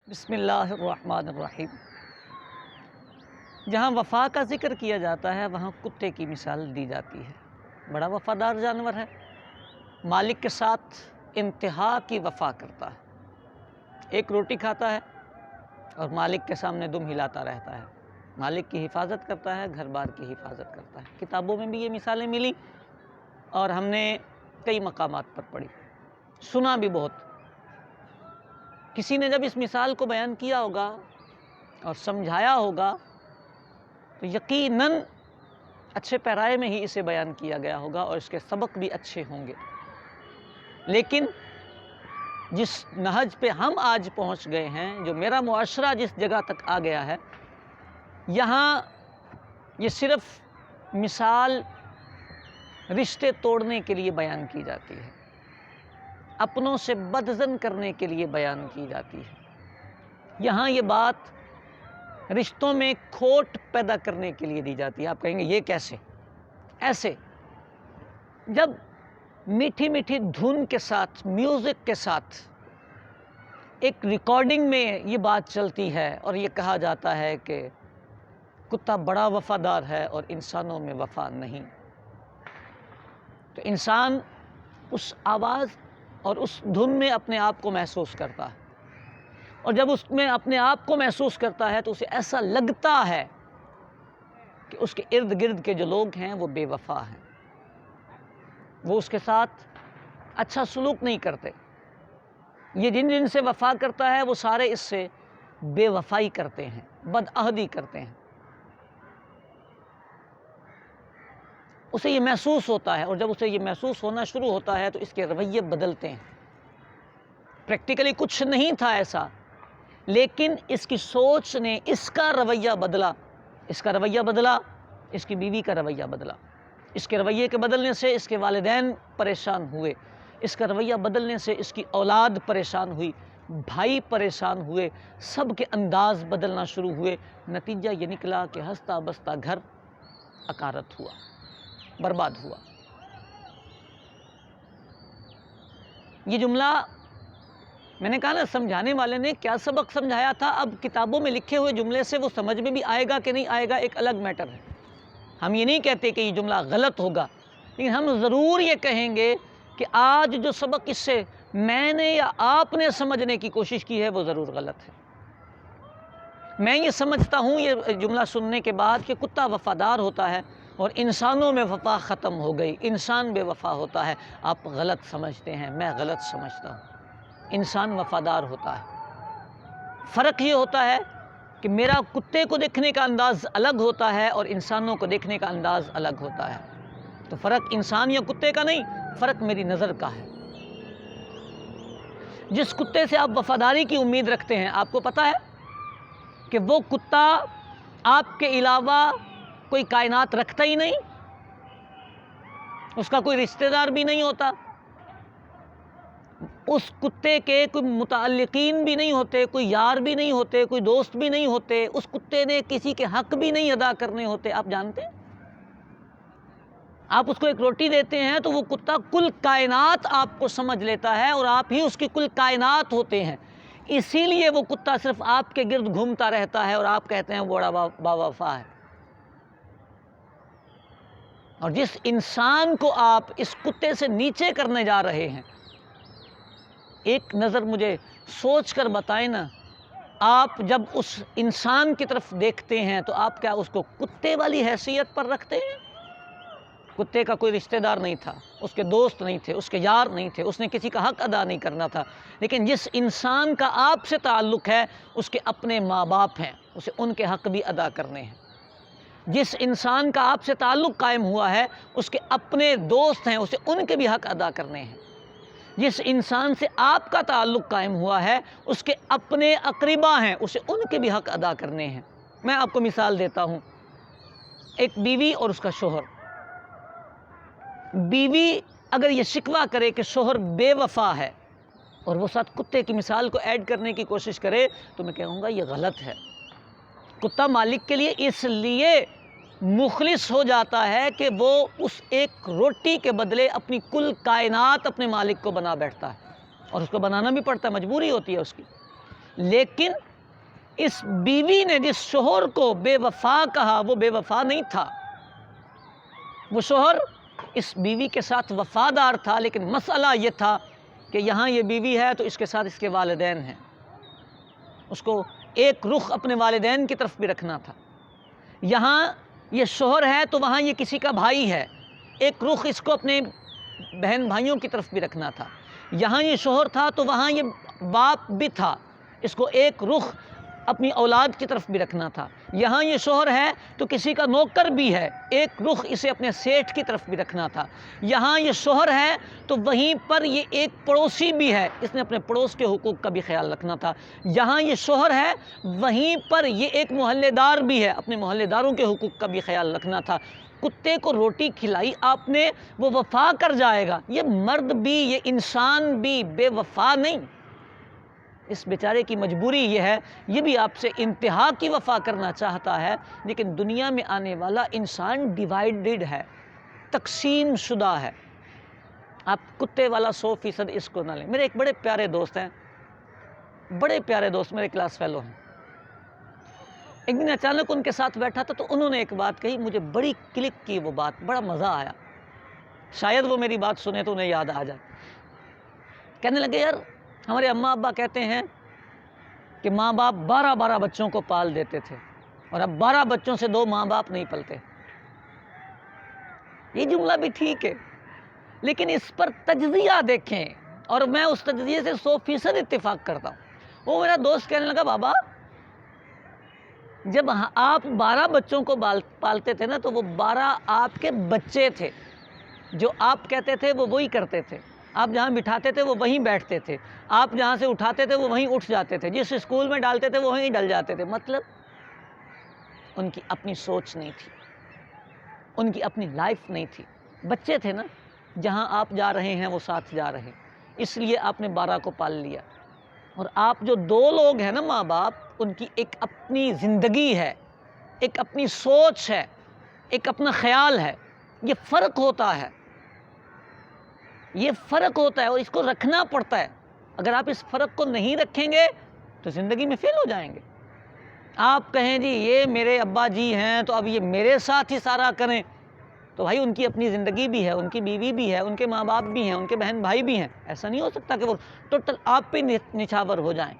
بسم اللہ الرحمن الرحیم۔ جہاں وفا کا ذکر کیا جاتا ہے وہاں کتے کی مثال دی جاتی ہے۔ بڑا وفادار جانور ہے، مالک کے ساتھ انتہا کی وفا کرتا ہے، ایک روٹی کھاتا ہے اور مالک کے سامنے دم ہلاتا رہتا ہے، مالک کی حفاظت کرتا ہے، گھر بار کی حفاظت کرتا ہے۔ کتابوں میں بھی یہ مثالیں ملی اور ہم نے کئی مقامات پر پڑھی، سنا بھی بہت۔ کسی نے جب اس مثال کو بیان کیا ہوگا اور سمجھایا ہوگا تو یقیناً اچھے پیرائے میں ہی اسے بیان کیا گیا ہوگا اور اس کے سبق بھی اچھے ہوں گے۔ لیکن جس نہج پہ ہم آج پہنچ گئے ہیں، جو میرا معاشرہ جس جگہ تک آ گیا ہے، یہاں یہ صرف مثال رشتے توڑنے کے لیے بیان کی جاتی ہے، اپنوں سے بدظن کرنے کے لیے بیان کی جاتی ہے۔ یہاں یہ بات رشتوں میں کھوٹ پیدا کرنے کے لیے دی جاتی ہے۔ آپ کہیں گے یہ کیسے؟ ایسے جب میٹھی میٹھی دھن کے ساتھ، میوزک کے ساتھ ایک ریکارڈنگ میں یہ بات چلتی ہے اور یہ کہا جاتا ہے کہ کتا بڑا وفادار ہے اور انسانوں میں وفا نہیں، تو انسان اس آواز اور اس دھن میں اپنے آپ کو محسوس کرتا ہے، اور جب اس میں اپنے آپ کو محسوس کرتا ہے تو اسے ایسا لگتا ہے کہ اس کے ارد گرد کے جو لوگ ہیں وہ بے وفا ہیں، وہ اس کے ساتھ اچھا سلوک نہیں کرتے۔ یہ جن جن سے وفا کرتا ہے وہ سارے اس سے بے وفائی کرتے ہیں، بدعہدی کرتے ہیں۔ اسے یہ محسوس ہوتا ہے، اور جب اسے یہ محسوس ہونا شروع ہوتا ہے تو اس کے رویے بدلتے ہیں۔ پریکٹیکلی کچھ نہیں تھا ایسا، لیکن اس کی سوچ نے اس کا رویہ بدلا، اس کا رویہ بدلا، اس کی بیوی کا رویہ بدلا۔ اس کے رویے کے بدلنے سے اس کے والدین پریشان ہوئے، اس کا رویہ بدلنے سے اس کی اولاد پریشان ہوئی، بھائی پریشان ہوئے، سب کے انداز بدلنا شروع ہوئے۔ نتیجہ یہ نکلا کہ ہنستا بستا گھر اکارت ہوا، برباد ہوا۔ یہ جملہ میں نے کہا نا، سمجھانے والے نے کیا سبق سمجھایا تھا، اب کتابوں میں لکھے ہوئے جملے سے وہ سمجھ میں بھی آئے گا کہ نہیں آئے گا ایک الگ میٹر ہے۔ ہم یہ نہیں کہتے کہ یہ جملہ غلط ہوگا، لیکن ہم ضرور یہ کہیں گے کہ آج جو سبق اس سے میں نے یا آپ نے سمجھنے کی کوشش کی ہے وہ ضرور غلط ہے۔ میں یہ سمجھتا ہوں یہ جملہ سننے کے بعد کہ کتا وفادار ہوتا ہے اور انسانوں میں وفا ختم ہو گئی، انسان بے وفا ہوتا ہے۔ آپ غلط سمجھتے ہیں، میں غلط سمجھتا ہوں۔ انسان وفادار ہوتا ہے۔ فرق یہ ہوتا ہے کہ میرا کتے کو دیکھنے کا انداز الگ ہوتا ہے اور انسانوں کو دیکھنے کا انداز الگ ہوتا ہے۔ تو فرق انسان یا کتے کا نہیں، فرق میری نظر کا ہے۔ جس کتے سے آپ وفاداری کی امید رکھتے ہیں، آپ کو پتہ ہے کہ وہ کتا آپ کے علاوہ کوئی کائنات رکھتا ہی نہیں، اس کا کوئی رشتہ دار بھی نہیں ہوتا، اس کتے کے کوئی متعلقین بھی نہیں ہوتے، کوئی یار بھی نہیں ہوتے، کوئی دوست بھی نہیں ہوتے، اس کتے نے کسی کے حق بھی نہیں ادا کرنے ہوتے۔ آپ جانتے ہیں، آپ اس کو ایک روٹی دیتے ہیں تو وہ کتا کل کائنات آپ کو سمجھ لیتا ہے اور آپ ہی اس کی کل کائنات ہوتے ہیں۔ اسی لیے وہ کتا صرف آپ کے گرد گھومتا رہتا ہے اور آپ کہتے ہیں وہ بڑا با وفا ہے۔ اور جس انسان کو آپ اس کتے سے نیچے کرنے جا رہے ہیں، ایک نظر مجھے سوچ کر بتائیں نا، آپ جب اس انسان کی طرف دیکھتے ہیں تو آپ کیا اس کو کتے والی حیثیت پر رکھتے ہیں؟ کتے کا کوئی رشتہ دار نہیں تھا، اس کے دوست نہیں تھے، اس کے یار نہیں تھے، اس نے کسی کا حق ادا نہیں کرنا تھا، لیکن جس انسان کا آپ سے تعلق ہے اس کے اپنے ماں باپ ہیں، اسے ان کے حق بھی ادا کرنے ہیں۔ جس انسان کا آپ سے تعلق قائم ہوا ہے اس کے اپنے دوست ہیں، اسے ان کے بھی حق ادا کرنے ہیں۔ جس انسان سے آپ کا تعلق قائم ہوا ہے اس کے اپنے اقربا ہیں، اسے ان کے بھی حق ادا کرنے ہیں۔ میں آپ کو مثال دیتا ہوں، ایک بیوی اور اس کا شوہر۔ بیوی اگر یہ شکوہ کرے کہ شوہر بے وفا ہے اور وہ ساتھ کتے کی مثال کو ایڈ کرنے کی کوشش کرے تو میں کہوں گا یہ غلط ہے۔ کتا مالک کے لیے اس لیے مخلص ہو جاتا ہے کہ وہ اس ایک روٹی کے بدلے اپنی کل کائنات اپنے مالک کو بنا بیٹھتا ہے، اور اس کو بنانا بھی پڑتا ہے، مجبوری ہوتی ہے اس کی۔ لیکن اس بیوی نے جس شوہر کو بے وفا کہا وہ بے وفا نہیں تھا، وہ شوہر اس بیوی کے ساتھ وفادار تھا، لیکن مسئلہ یہ تھا کہ یہاں یہ بیوی ہے تو اس کے ساتھ اس کے والدین ہیں، اس کو ایک رخ اپنے والدین کی طرف بھی رکھنا تھا۔ یہاں یہ شوہر ہے تو وہاں یہ کسی کا بھائی ہے، ایک رخ اس کو اپنے بہن بھائیوں کی طرف بھی رکھنا تھا۔ یہاں یہ شوہر تھا تو وہاں یہ باپ بھی تھا، اس کو ایک رخ اپنی اولاد کی طرف بھی رکھنا تھا۔ یہاں یہ شوہر ہے تو کسی کا نوکر بھی ہے، ایک رخ اسے اپنے سیٹھ کی طرف بھی رکھنا تھا۔ یہاں یہ شوہر ہے تو وہیں پر یہ ایک پڑوسی بھی ہے، اس نے اپنے پڑوس کے حقوق کا بھی خیال رکھنا تھا۔ یہاں یہ شوہر ہے وہیں پر یہ ایک محلے دار بھی ہے، اپنے محلے داروں کے حقوق کا بھی خیال رکھنا تھا۔ کتے کو روٹی کھلائی آپ نے، وہ وفا کر جائے گا۔ یہ مرد بھی، یہ انسان بھی بے وفا نہیں، اس بیچارے کی مجبوری یہ ہے، یہ بھی آپ سے انتہا کی وفا کرنا چاہتا ہے، لیکن دنیا میں آنے والا انسان ڈیوائیڈڈ ہے، تقسیم شدہ ہے۔ آپ کتے والا 100% اس کو نہ لیں۔ میرے ایک بڑے پیارے دوست ہیں، بڑے پیارے دوست میرے کلاس فیلو ہیں۔ ایک دن اچانک ان کے ساتھ بیٹھا تھا تو انہوں نے ایک بات کہی، مجھے بڑی کلک کی وہ بات، بڑا مزہ آیا، شاید وہ میری بات سنے تو انہیں یاد آ جائے۔ کہنے لگے یار ہمارے اماں ابا کہتے ہیں کہ ماں باپ 12 بچوں کو پال دیتے تھے، اور اب 12 بچوں سے 2 ماں باپ نہیں پلتے۔ یہ جملہ بھی ٹھیک ہے، لیکن اس پر تجزیہ دیکھیں، اور میں اس تجزیے سے 100% اتفاق کرتا ہوں۔ وہ میرا دوست کہنے لگا بابا جب آپ 12 بچوں کو پالتے تھے نا تو وہ 12 آپ کے بچے تھے، جو آپ کہتے تھے وہ وہی کرتے تھے، آپ جہاں بٹھاتے تھے وہ وہیں بیٹھتے تھے، آپ جہاں سے اٹھاتے تھے وہ وہیں اٹھ جاتے تھے، جس اسکول میں ڈالتے تھے وہ وہیں ڈل جاتے تھے۔ مطلب ان کی اپنی سوچ نہیں تھی، ان کی اپنی لائف نہیں تھی، بچے تھے نا، جہاں آپ جا رہے ہیں وہ ساتھ جا رہے، اس لیے آپ نے 12 کو پال لیا۔ اور آپ جو 2 لوگ ہیں نا ماں باپ، ان کی ایک اپنی زندگی ہے، ایک اپنی سوچ ہے، ایک اپنا خیال ہے، یہ فرق ہوتا ہے، یہ فرق ہوتا ہے، اور اس کو رکھنا پڑتا ہے۔ اگر آپ اس فرق کو نہیں رکھیں گے تو زندگی میں فیل ہو جائیں گے۔ آپ کہیں جی یہ میرے ابا جی ہیں تو اب یہ میرے ساتھ ہی سارا کریں، تو بھائی ان کی اپنی زندگی بھی ہے، ان کی بیوی بھی ہے، ان کے ماں باپ بھی ہیں، ان کے بہن بھائی بھی ہیں، ایسا نہیں ہو سکتا کہ وہ ٹوٹل آپ پہ نچھاور ہو جائیں۔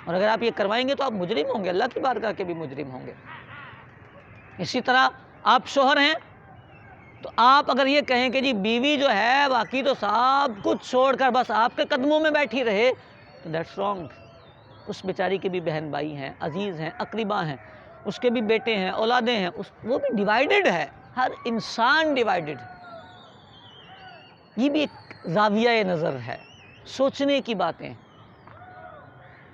اور اگر آپ یہ کروائیں گے تو آپ مجرم ہوں گے، اللہ کی بارگاہ کے بھی مجرم ہوں گے۔ اسی طرح آپ شوہر ہیں تو آپ اگر یہ کہیں کہ جی بیوی جو ہے باقی تو سب کچھ چھوڑ کر بس آپ کے قدموں میں بیٹھی رہے، تو دیٹس رانگ۔ اس بیچاری کے بھی بہن بھائی ہیں، عزیز ہیں، اقربا ہیں، اس کے بھی بیٹے ہیں، اولادیں ہیں، وہ بھی ڈیوائیڈڈ ہے، ہر انسان ڈیوائیڈڈ ہے۔ یہ بھی ایک زاویہ نظر ہے، سوچنے کی باتیں۔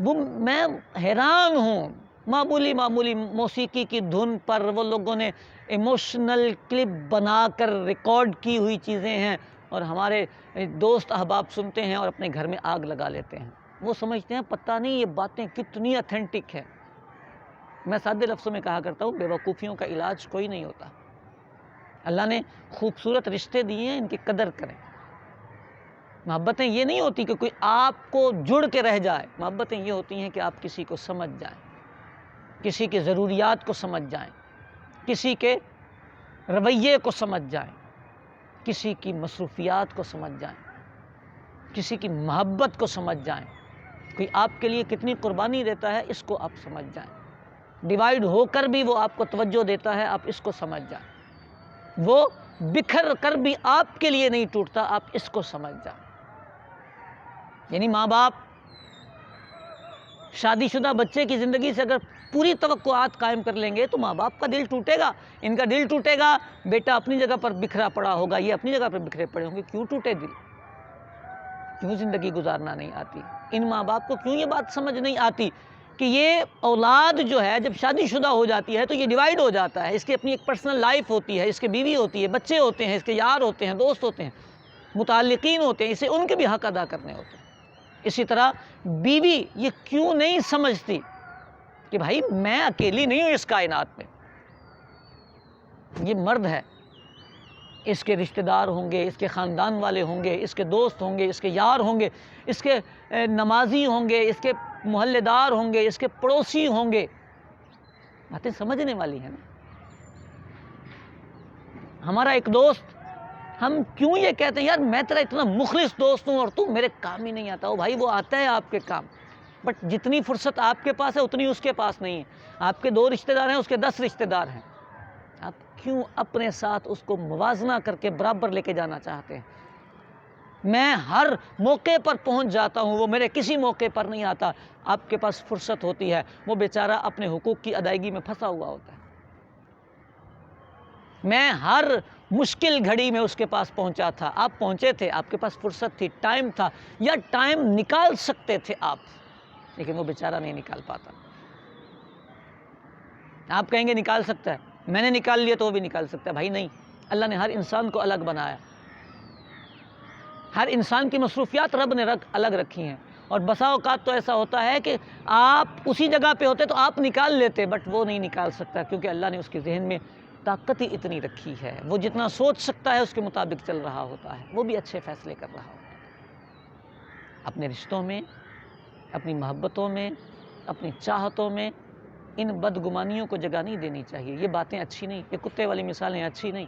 وہ میں حیران ہوں، معمولی موسیقی کی دھن پر وہ لوگوں نے ایموشنل کلپ بنا کر ریکارڈ کی ہوئی چیزیں ہیں، اور ہمارے دوست احباب سنتے ہیں اور اپنے گھر میں آگ لگا لیتے ہیں۔ وہ سمجھتے ہیں پتہ نہیں یہ باتیں کتنی اتھینٹک ہیں۔ میں سادے لفظوں میں کہا کرتا ہوں، بے وقوفیوں کا علاج کوئی نہیں ہوتا۔ اللہ نے خوبصورت رشتے دیے ہیں، ان کی قدر کریں۔ محبتیں یہ نہیں ہوتی کہ کوئی آپ کو جڑ کے رہ جائے، محبتیں یہ ہوتی ہیں کہ آپ کسی کو سمجھ جائیں، کسی کے ضروریات کو سمجھ جائیں، کسی کے رویے کو سمجھ جائیں، کسی کی مصروفیات کو سمجھ جائیں، کسی کی محبت کو سمجھ جائیں، کوئی آپ کے لیے کتنی قربانی دیتا ہے اس کو آپ سمجھ جائیں، ڈیوائیڈ ہو کر بھی وہ آپ کو توجہ دیتا ہے، آپ اس کو سمجھ جائیں، وہ بکھر کر بھی آپ کے لیے نہیں ٹوٹتا، آپ اس کو سمجھ جائیں۔ یعنی ماں باپ شادی شدہ بچے کی زندگی سے اگر پوری توقعات قائم کر لیں گے تو ماں باپ کا دل ٹوٹے گا، ان کا دل ٹوٹے گا، بیٹا اپنی جگہ پر بکھرا پڑا ہوگا، یہ اپنی جگہ پر بکھرے پڑے ہوں گے۔ کیوں ٹوٹے دل؟ کیوں زندگی گزارنا نہیں آتی؟ ان ماں باپ کو کیوں یہ بات سمجھ نہیں آتی کہ یہ اولاد جو ہے جب شادی شدہ ہو جاتی ہے تو یہ ڈیوائیڈ ہو جاتا ہے، اس کی اپنی ایک پرسنل لائف ہوتی ہے، اس کے بیوی ہوتی ہے، بچے ہوتے ہیں، اس کے یار ہوتے ہیں، دوست ہوتے ہیں، متعلقین ہوتے ہیں، اسے ان کے بھی حق ادا کرنے ہوتے ہیں۔ اسی طرح بیوی یہ کیوں نہیں سمجھتی کہ بھائی میں اکیلی نہیں ہوں اس کائنات میں، یہ مرد ہے، اس کے رشتہ دار ہوں گے، اس کے خاندان والے ہوں گے، اس کے دوست ہوں گے، اس کے یار ہوں گے، اس کے نمازی ہوں گے، اس کے محلے دار ہوں گے، اس کے پڑوسی ہوں گے. باتیں سمجھنے والی ہیں نا. ہمارا ایک دوست، ہم کیوں یہ کہتے ہیں یار میں تیرا اتنا مخلص دوست ہوں اور تو میرے کام ہی نہیں آتا. بھائی وہ آتا ہے آپ کے کام، بٹ جتنی فرصت آپ کے پاس ہے اتنی اس کے پاس نہیں ہے. آپ کے 2 رشتہ دار ہیں، اس کے 10 رشتہ دار ہیں. آپ کیوں اپنے ساتھ اس کو موازنہ کر کے برابر لے کے جانا چاہتے ہیں؟ میں ہر موقع پر پہنچ جاتا ہوں، وہ میرے کسی موقع پر نہیں آتا. آپ کے پاس فرصت ہوتی ہے، وہ بیچارہ اپنے حقوق کی ادائیگی میں پھنسا ہوا ہوتا ہے. میں ہر مشکل گھڑی میں اس کے پاس پہنچا تھا. آپ پہنچے تھے، آپ کے پاس فرصت تھی، ٹائم تھا، یا ٹائم نکال سکتے تھے آپ، لیکن وہ بیچارہ نہیں نکال پاتا. آپ کہیں گے نکال سکتا ہے، میں نے نکال لیا تو وہ بھی نکال سکتا ہے. بھائی نہیں، اللہ نے ہر انسان کو الگ بنایا. ہر انسان کی مصروفیات رب نے الگ رکھی ہیں. اور بسا اوقات تو ایسا ہوتا ہے کہ آپ اسی جگہ پہ ہوتے تو آپ نکال لیتے، بٹ وہ نہیں نکال سکتا، کیونکہ اللہ نے اس کے ذہن میں طاقت ہی اتنی رکھی ہے. وہ جتنا سوچ سکتا ہے اس کے مطابق چل رہا ہوتا ہے، وہ بھی اچھے فیصلے کر رہا ہوتا ہے. اپنے رشتوں میں، اپنی محبتوں میں، اپنی چاہتوں میں ان بدگمانیوں کو جگہ نہیں دینی چاہیے. یہ باتیں اچھی نہیں، یہ کتے والی مثالیں اچھی نہیں.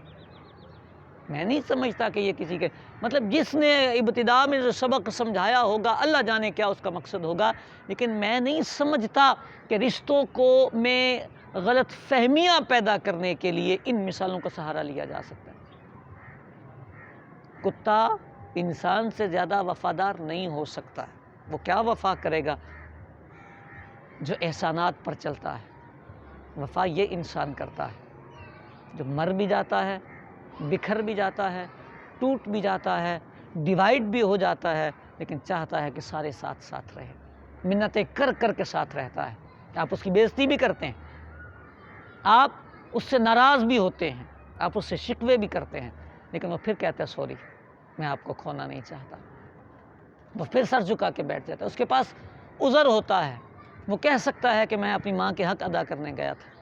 میں نہیں سمجھتا کہ یہ کسی کے مطلب جس نے ابتدا میں جو سبق سمجھایا ہوگا اللہ جانے کیا اس کا مقصد ہوگا، لیکن میں نہیں سمجھتا کہ رشتوں کو میں غلط فہمیاں پیدا کرنے کے لیے ان مثالوں کا سہارا لیا جا سکتا ہے. کتا انسان سے زیادہ وفادار نہیں ہو سکتا. وہ کیا وفا کرے گا جو احسانات پر چلتا ہے. وفا یہ انسان کرتا ہے جو مر بھی جاتا ہے، بکھر بھی جاتا ہے، ٹوٹ بھی جاتا ہے، ڈیوائیڈ بھی ہو جاتا ہے، لیکن چاہتا ہے کہ سارے ساتھ ساتھ رہیں. منتیں کر کر کے ساتھ رہتا ہے. آپ اس کی بے عزتی بھی کرتے ہیں، آپ اس سے ناراض بھی ہوتے ہیں، آپ اس سے شکوے بھی کرتے ہیں، لیکن وہ پھر کہتا ہے سوری، میں آپ کو کھونا نہیں چاہتا. وہ پھر سر جھکا کے بیٹھ جاتا ہے. اس کے پاس عذر ہوتا ہے. وہ کہہ سکتا ہے کہ میں اپنی ماں کے حق ادا کرنے گیا تھا.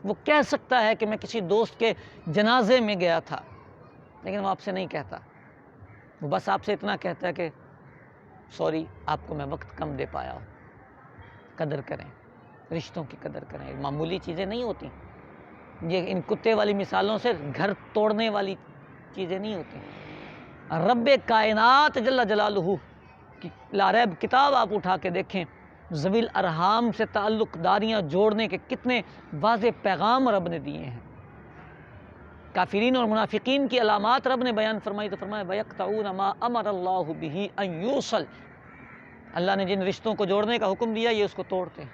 وہ کہہ سکتا ہے کہ میں کسی دوست کے جنازے میں گیا تھا، لیکن وہ آپ سے نہیں کہتا. وہ بس آپ سے اتنا کہتا ہے کہ سوری، آپ کو میں وقت کم دے پایا ہوں. قدر کریں، رشتوں کی قدر کریں. معمولی چیزیں نہیں ہوتی یہ. ان کتے والی مثالوں سے گھر توڑنے والی چیزیں نہیں ہوتی. رب کائنات جل جلالہ کی لاریب کتاب آپ اٹھا کے دیکھیں، ذوی الارحام سے تعلق داریاں جوڑنے کے کتنے واضح پیغام رب نے دیے ہیں. کافرین اور منافقین کی علامات رب نے بیان فرمائی تو فرمایا وَيَقْطَعُونَ مَا أَمَرَ اللَّهُ بِهِ أَن يُوصَلَ. اللہ نے جن رشتوں کو جوڑنے کا حکم دیا یہ اس کو توڑتے ہیں.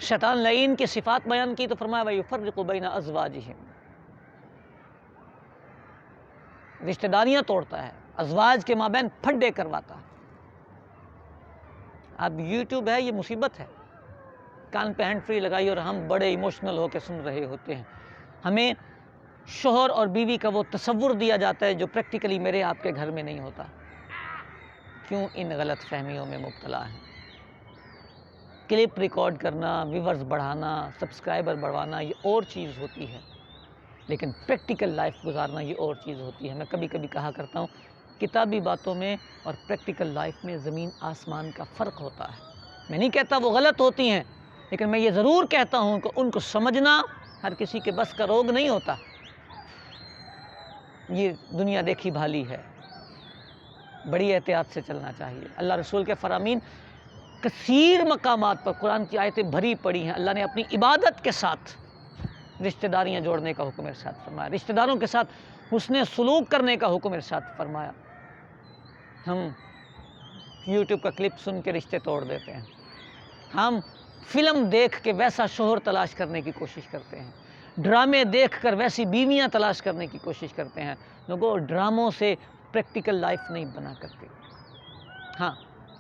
شیطان لعین کی صفات بیان کی تو فرمایا وَيُفَرِّقُ بَيْنَ أَزْوَاجِهِمْ. رشتہ داریاں توڑتا ہے، ازواج کے مابین پھڈے کرواتا ہے. اب یوٹیوب ہے، یہ مصیبت ہے. کان پہ ہینڈ فری لگائی اور ہم بڑے ایموشنل ہو کے سن رہے ہوتے ہیں. ہمیں شوہر اور بیوی کا وہ تصور دیا جاتا ہے جو پریکٹیکلی میرے آپ کے گھر میں نہیں ہوتا. کیوں ان غلط فہمیوں میں مبتلا ہیں؟ کلپ ریکارڈ کرنا، ویورز بڑھانا، سبسکرائبر بڑھوانا یہ اور چیز ہوتی ہے، لیکن پریکٹیکل لائف گزارنا یہ اور چیز ہوتی ہے. میں کبھی کبھی کہا کرتا ہوں کتابی باتوں میں اور پریکٹیکل لائف میں زمین آسمان کا فرق ہوتا ہے. میں نہیں کہتا وہ غلط ہوتی ہیں، لیکن میں یہ ضرور کہتا ہوں کہ ان کو سمجھنا ہر کسی کے بس کا روگ نہیں ہوتا. یہ دنیا دیکھی بھالی ہے، بڑی احتیاط سے چلنا چاہیے. اللہ رسول کے فرامین کثیر مقامات پر قرآن کی آیتیں بھری پڑی ہیں. اللہ نے اپنی عبادت کے ساتھ رشتہ داریاں جوڑنے کا حکم ارشاد فرمایا، رشتہ داروں کے ساتھ حسن سلوک کرنے کا حکم ارشاد فرمایا. ہم یوٹیوب کا کلپ سن کے رشتے توڑ دیتے ہیں. ہم فلم دیکھ کے ویسا شوہر تلاش کرنے کی کوشش کرتے ہیں. ڈرامے دیکھ کر ویسی بیویاں تلاش کرنے کی کوشش کرتے ہیں. لوگوں ڈراموں سے پریکٹیکل لائف نہیں بنا کرتے. ہاں،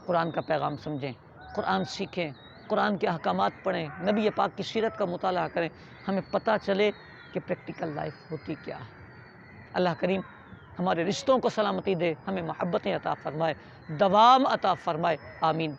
قرآن کا پیغام سمجھیں، قرآن سیکھیں، قرآن کے احکامات پڑھیں، نبی پاک کی سیرت کا مطالعہ کریں، ہمیں پتہ چلے کہ پریکٹیکل لائف ہوتی کیا ہے. اللہ کریم ہمارے رشتوں کو سلامتی دے، ہمیں محبتیں عطا فرمائے، دوام عطا فرمائے. آمین.